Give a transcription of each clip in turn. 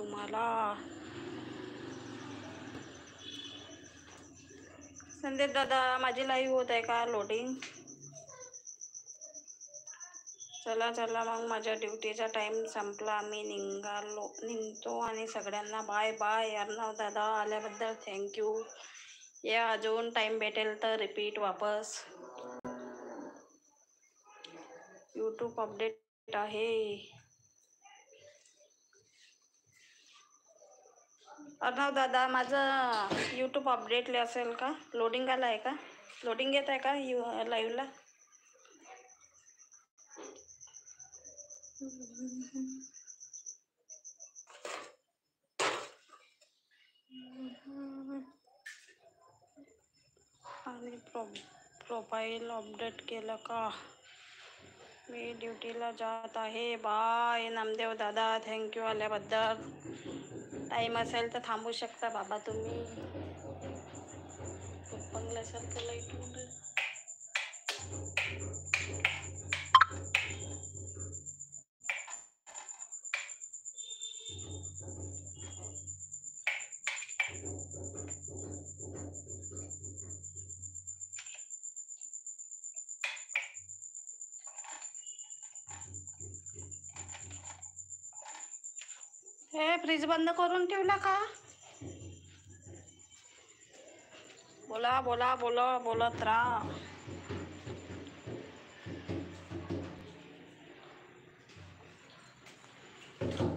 तुम्हाला. संदीप दादा माझी लाईव्ह होत आहे का लोडिंग? चला चला मग माझ्या ड्युटीचा टाइम संपला, मी निघतो आणि सगळ्यांना बाय बाय. अर्णव दादा आल्याबद्दल थँक्यू. या अजून टाइम भेटेल तर रिपीट वापस. यूट्यूब अपडेट आहे. अर्णव दादा माझं यूट्यूब अपडेटले असेल का? लोडिंग आलं आहे का? लोडिंग येत आहे का लाईव्हला? आणि प्रोफाईल अपडेट केलं का? मी ड्युटीला जात आहे. बाय नामदेव दादा, थँक्यू आल्याबद्दल. टाईम असेल तर थांबू शकता बाबा तुम्ही. खूप बंगल्यासारखं लाईट होऊन हे फ्रीज बंद करून ठेवला का? बोला बोला बोला बोलत राहा.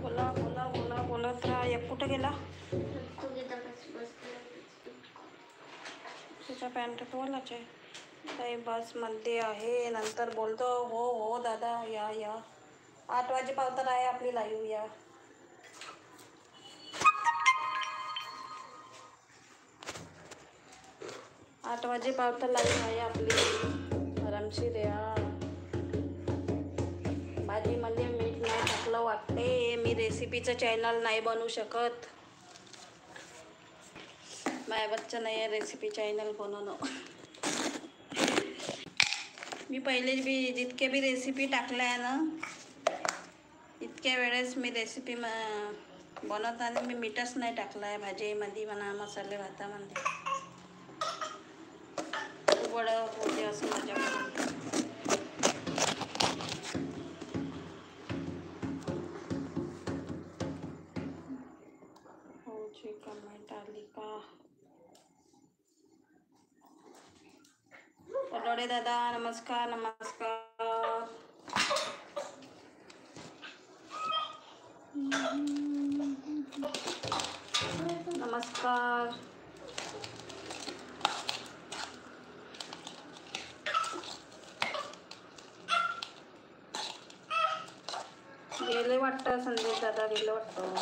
बोला बोला बोला बोलत राहा. एक कुठं गेला? तुझा पॅन्ट टोलाच आहे. काही बसमध्ये आहे, नंतर बोलतो. हो हो दादा या या. 8 वाजेपर्यंत आहे आपली लाईव्ह. या 8 वाजेपर्यंत लाईव्ह आहे आपली. आरामशीर या. भाजीमध्ये मीठ नाही टाकलं वाटते. मी रेसिपीचं चॅनल नाही बनवू शकत. माझ्या बच्चा नाही आहे रेसिपी चॅनल बनवणं. मी पहिले बी जितके बी रेसिपी टाकल्या आहे ना, इतक्या वेळेस मी रेसिपी बनवताना मी मीठच नाही टाकलं आहे. भाजीमध्ये म्हणा, मसाले भातामध्ये. खूप वडं होते असं माझ्याकडून. जी कमेंट आली का? पटोडे दादा नमस्कार नमस्कार. नमस्कार. गेले वाटतं संदीप दादा, गेले वाटतं.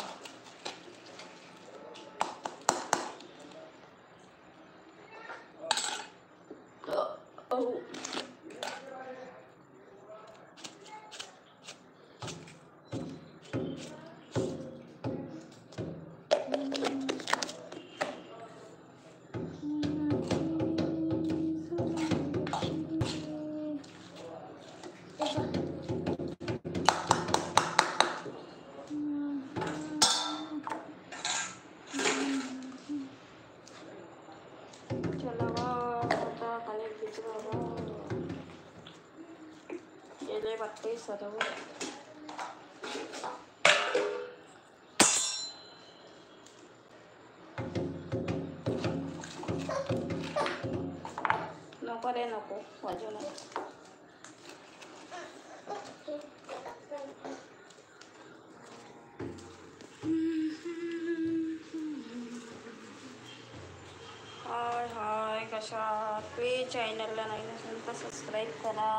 गेले वाटते सर्व. नको रे नको वाजू नको. हाय हाय कशा? प्लीज चॅनलला नाही नसेल तर सबस्क्राईब करा.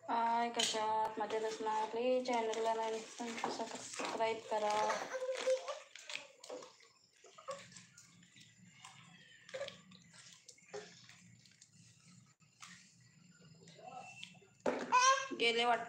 हाय कशात? मजेत असणार. प्लीज चॅनलला नाही नसेल तर सबस्क्राईब करा. गेले वाटतं.